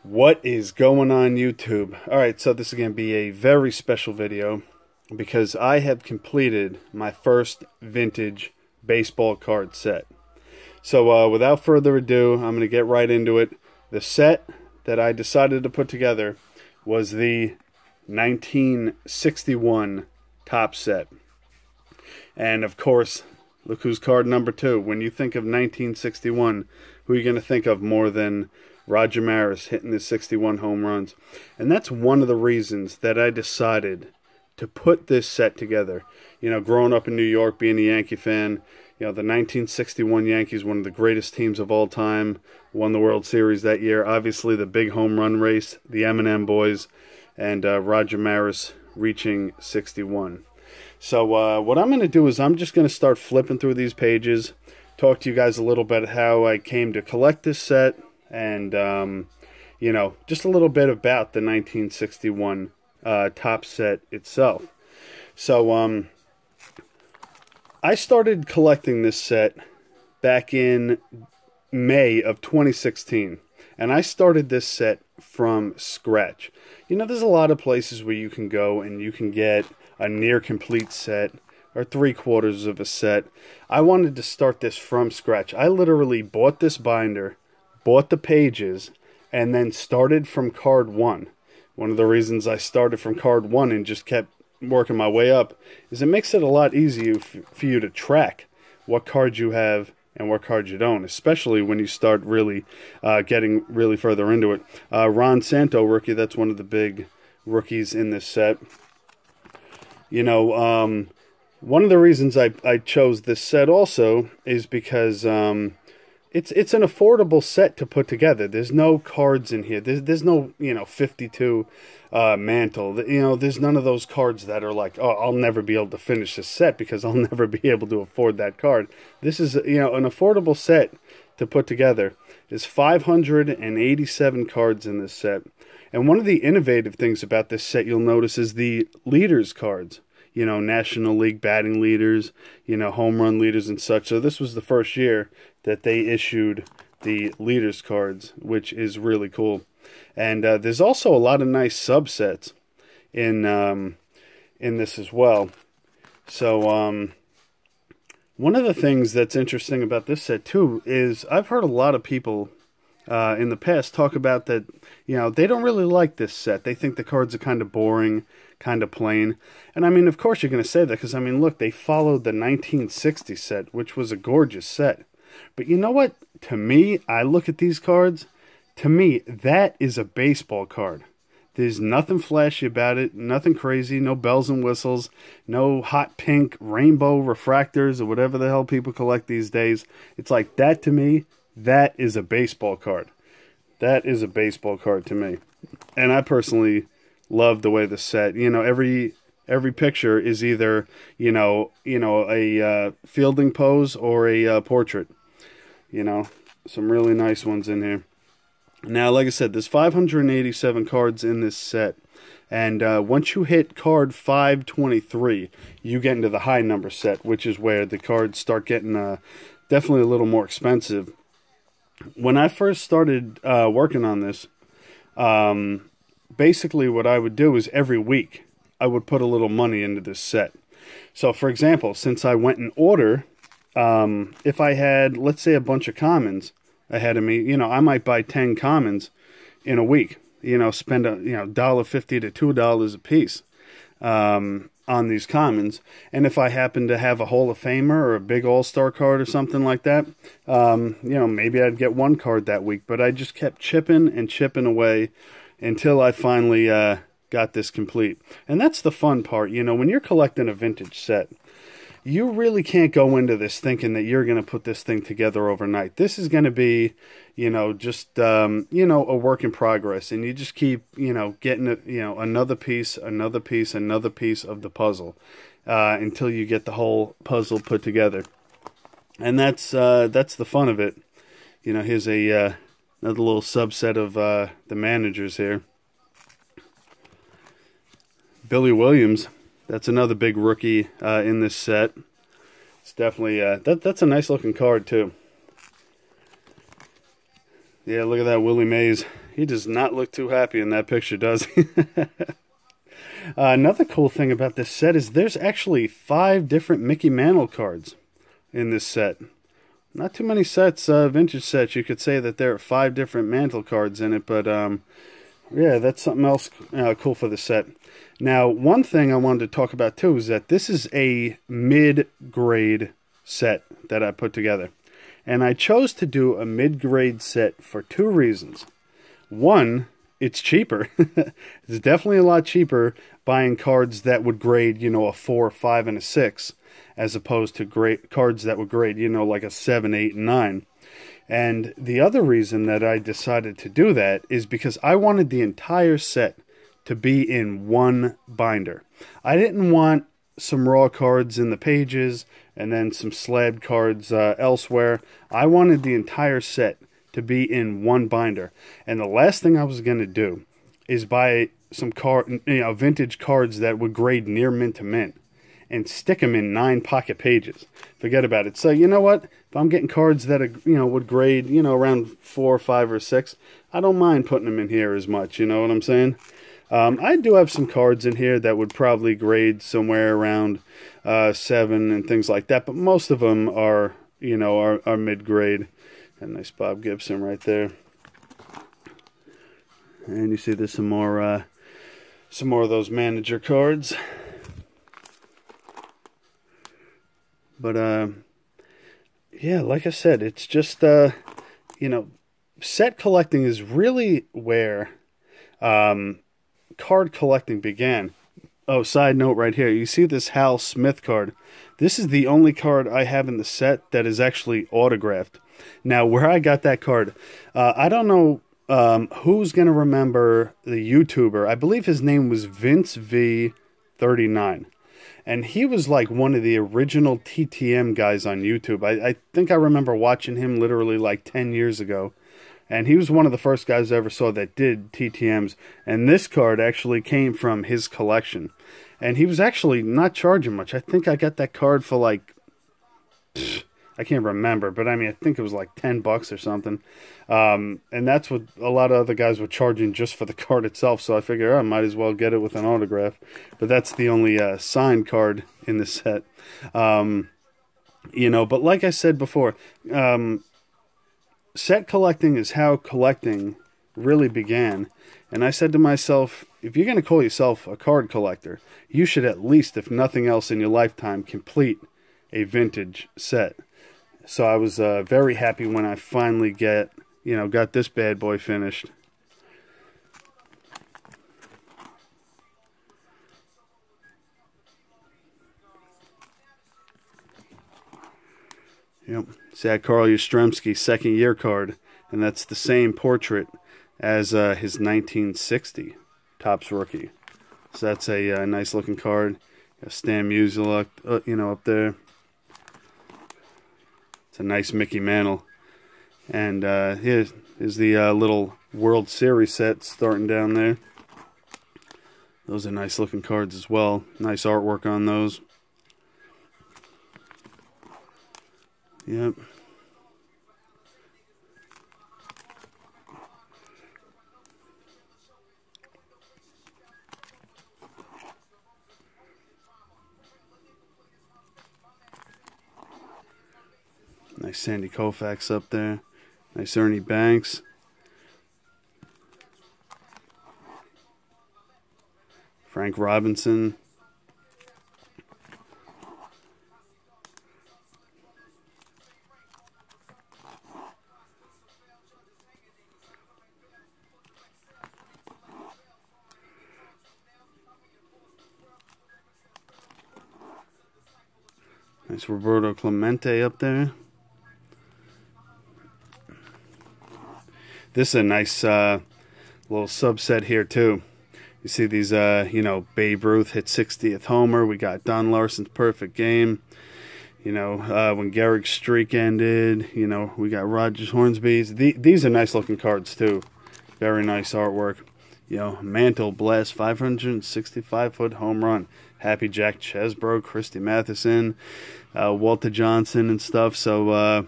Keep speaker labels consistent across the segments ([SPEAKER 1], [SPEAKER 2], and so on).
[SPEAKER 1] What is going on YouTube? Alright, so this is going to be a very special video because I have completed my first vintage baseball card set. So without further ado, I'm going to get right into it. The set that I decided to put together was the 1961 Topps set. And of course, look who's card number 2. When you think of 1961, who are you going to think of more than Roger Maris hitting his 61 home runs? And that's one of the reasons that I decided to put this set together. You know, growing up in New York, being a Yankee fan, you know, the 1961 Yankees, one of the greatest teams of all time, won the World Series that year. Obviously, the big home run race, the M&M boys, and Roger Maris reaching 61. So what I'm going to do is I'm just going to start flipping through these pages, talk to you guys a little bit how I came to collect this set, and, you know, just a little bit about the 1961 Topps set itself. So I started collecting this set back in May of 2016. And I started this set from scratch. You know, there's a lot of places where you can go and you can get a near complete set or 3/4 of a set. I wanted to start this from scratch. I literally bought this binder, bought the pages, and then started from card 1. One of the reasons I started from card 1 and just kept working my way up is it makes it a lot easier for you to track what cards you have and what cards you don't, especially when you start really getting really further into it. Ron Santo rookie, that's one of the big rookies in this set. You know, one of the reasons I chose this set also is because it's an affordable set to put together. There's no cards in here. There's no, you know, 52 Mantle. You know, there's none of those cards that are like, oh, I'll never be able to finish this set because I'll never be able to afford that card. This is, you know, an affordable set to put together. There's 587 cards in this set. And one of the innovative things about this set you'll notice is the leaders cards. You know, National League batting leaders, you know, home run leaders and such. So this was the first year that they issued the leaders cards, which is really cool. And there's also a lot of nice subsets in this as well. So one of the things that's interesting about this set too is I've heard a lot of people in the past talk about that, you know, they don't really like this set. They think the cards are kind of boring, kind of plain. And I mean, of course you're going to say that because, I mean, look, they followed the 1960 set, which was a gorgeous set. But you know what? To me, I look at these cards, to me, that is a baseball card. There's nothing flashy about it, nothing crazy, no bells and whistles, no hot pink rainbow refractors or whatever the hell people collect these days. It's like, that to me, that is a baseball card. That is a baseball card to me. And I personally love the way the set, you know, every picture is either, you know, a fielding pose or a portrait. You know, some really nice ones in here. Now, like I said, there's 587 cards in this set. And once you hit card 523, you get into the high number set, which is where the cards start getting definitely a little more expensive. When I first started working on this, basically what I would do is every week I would put a little money into this set. So, for example, since I went in order, if I had, let's say, a bunch of commons ahead of me, you know, I might buy 10 commons in a week, you know, spend $1.50 to $2 a piece on these commons. And if I happen to have a Hall of Famer or a big all-star card or something like that, you know, maybe I'd get one card that week. But I just kept chipping and chipping away until I finally got this complete. And that's the fun part, you know, when you're collecting a vintage set. You really can't go into this thinking that you're going to put this thing together overnight. This is going to be, you know, just, you know, a work in progress. And you just keep, you know, getting, you know, another piece, another piece, another piece of the puzzle until you get the whole puzzle put together. And that's the fun of it. You know, here's another little subset of the managers here. Billy Williams. That's another big rookie in this set. It's definitely, that's a nice looking card too. Yeah, look at that, Willie Mays. He does not look too happy in that picture, does he? Another cool thing about this set is there's actually 5 different Mickey Mantle cards in this set. Not too many sets, vintage sets, you could say that there are 5 different Mantle cards in it, but yeah, that's something else cool for the set. Now, one thing I wanted to talk about too is that this is a mid-grade set that I put together. And I chose to do a mid-grade set for 2 reasons. One, it's cheaper. It's definitely a lot cheaper buying cards that would grade, you know, a 4, 5, and a 6, as opposed to cards that would grade, you know, like a 7, 8, and 9. And the other reason that I decided to do that is because I wanted the entire set to be in one binder. I didn't want some raw cards in the pages and then some slabbed cards elsewhere. I wanted the entire set to be in one binder. And the last thing I was going to do is buy some vintage cards that would grade near mint to mint and stick them in 9 pocket pages. Forget about it. So you know what? If I'm getting cards that are, would grade, around 4, 5, or 6, I don't mind putting them in here as much. You know what I'm saying? I do have some cards in here that would probably grade somewhere around 7 and things like that, but most of them are, are mid-grade. A nice Bob Gibson right there. And you see there's some more of those manager cards. But yeah, like I said, it's just set collecting is really where card collecting began. Oh, side note right here. You see this Hal Smith card. This is the only card I have in the set that is actually autographed. Now, where I got that card, I don't know who's going to remember the YouTuber. I believe his name was Vince V39. And he was like one of the original TTM guys on YouTube. I think I remember watching him literally like 10 years ago. And he was one of the first guys I ever saw that did TTMs. And this card actually came from his collection. And he was actually not charging much. I think I got that card for like, I can't remember. But I mean, I think it was like $10 or something. And that's what a lot of other guys were charging just for the card itself. So I figured I might as well get it with an autograph. But that's the only signed card in the set. But like I said before, set collecting is how collecting really began. And I said to myself, if you're going to call yourself a card collector, you should at least, if nothing else in your lifetime, complete a vintage set. So I was very happy when I finally got this bad boy finished. Yep, it's that Carl Yastrzemski second-year card, and that's the same portrait as his 1960 Topps rookie. So that's a nice-looking card. Got Stan Musial, up there. It's a nice Mickey Mantle. And here's the little World Series set starting down there. Those are nice-looking cards as well. Nice artwork on those. Yep. Nice Sandy Koufax up there. Nice Ernie Banks. Frank Robinson. Nice Roberto Clemente up there. This is a nice little subset here too. You see these, Babe Ruth hit 60th homer. We got Don Larson's perfect game. When Gehrig's streak ended. We got Rogers Hornsby's. These are nice looking cards too. Very nice artwork. Mantle Blast 565-foot home run. Happy Jack Chesbro, Christy Matheson, Walter Johnson and stuff. So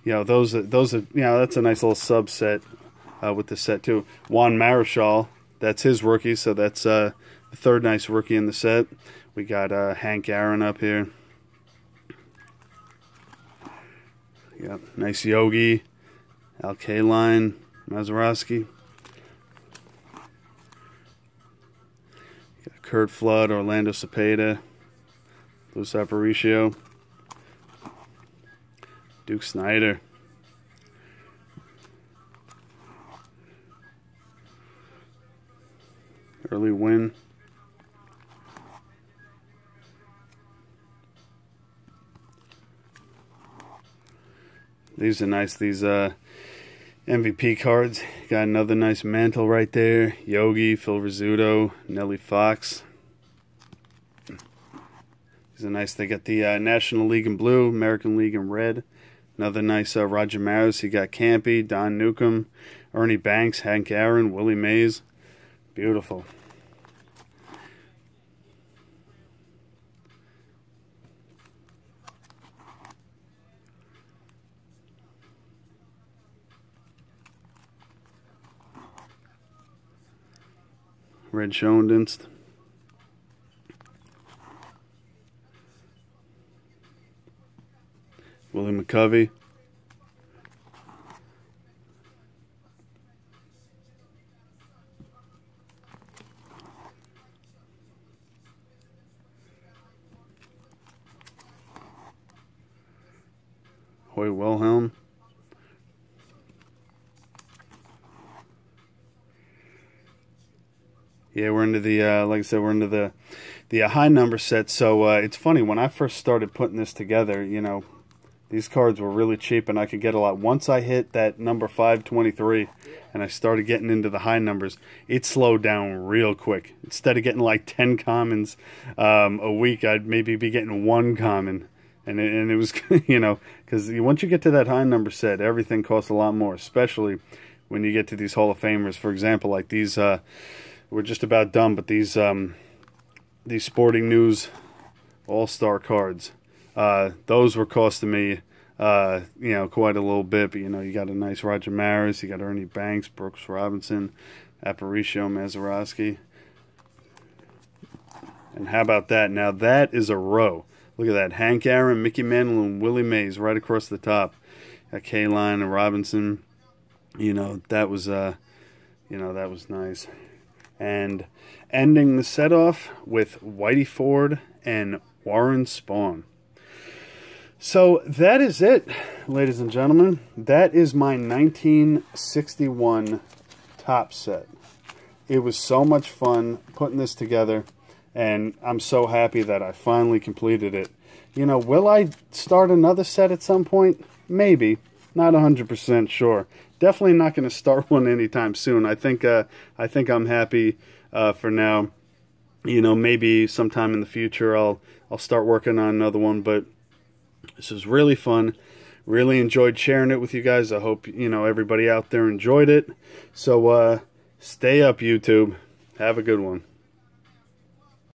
[SPEAKER 1] those are that's a nice little subset with the set too. Juan Marichal, that's his rookie, so that's the third nice rookie in the set. We got Hank Aaron up here. Yep, nice Yogi, Al Kaline, Mazeroski. Got Curt Flood, Orlando Cepeda, Luis Aparicio, Duke Snider. Early win. These are nice, these MVP cards. Got another nice Mantle right there. Yogi, Phil Rizzuto, Nellie Fox. These are nice. They got the National League in blue, American League in red. Another nice Roger Maris. You got Campy, Don Newcomb, Ernie Banks, Hank Aaron, Willie Mays. Beautiful. Red Schoendienst. Willie McCovey. Hoy Wilhelm. Yeah, we're into the, like I said, we're into the high number set. So it's funny, when I first started putting this together, you know, these cards were really cheap and I could get a lot. Once I hit that number 523 and I started getting into the high numbers, it slowed down real quick. Instead of getting like 10 commons a week, I'd maybe be getting 1 common. And it was, you know, because once you get to that high number set, everything costs a lot more, especially when you get to these Hall of Famers. For example, like these, we're just about done, but these Sporting News All-Star cards, those were costing me, you know, quite a little bit. But, you know, you got a nice Roger Maris, you got Ernie Banks, Brooks Robinson, Aparicio, Mazeroski. And how about that? Now, that is a row. Look at that. Hank Aaron, Mickey Mantle, and Willie Mays right across the top. Got Kaline and Robinson. You know, that was, you know, that was nice. And ending the set off with Whitey Ford and Warren Spahn. So that is it, ladies and gentlemen. That is my 1961 top set. It was so much fun putting this together, and I'm so happy that I finally completed it. You know, will I start another set at some point? Maybe. Not 100% sure. Definitely not going to start one anytime soon. I think I'm happy for now. You know, maybe sometime in the future I'll start working on another one, but this was really fun. Really enjoyed sharing it with you guys. I hope, you know, everybody out there enjoyed it. So stay up, YouTube. Have a good one.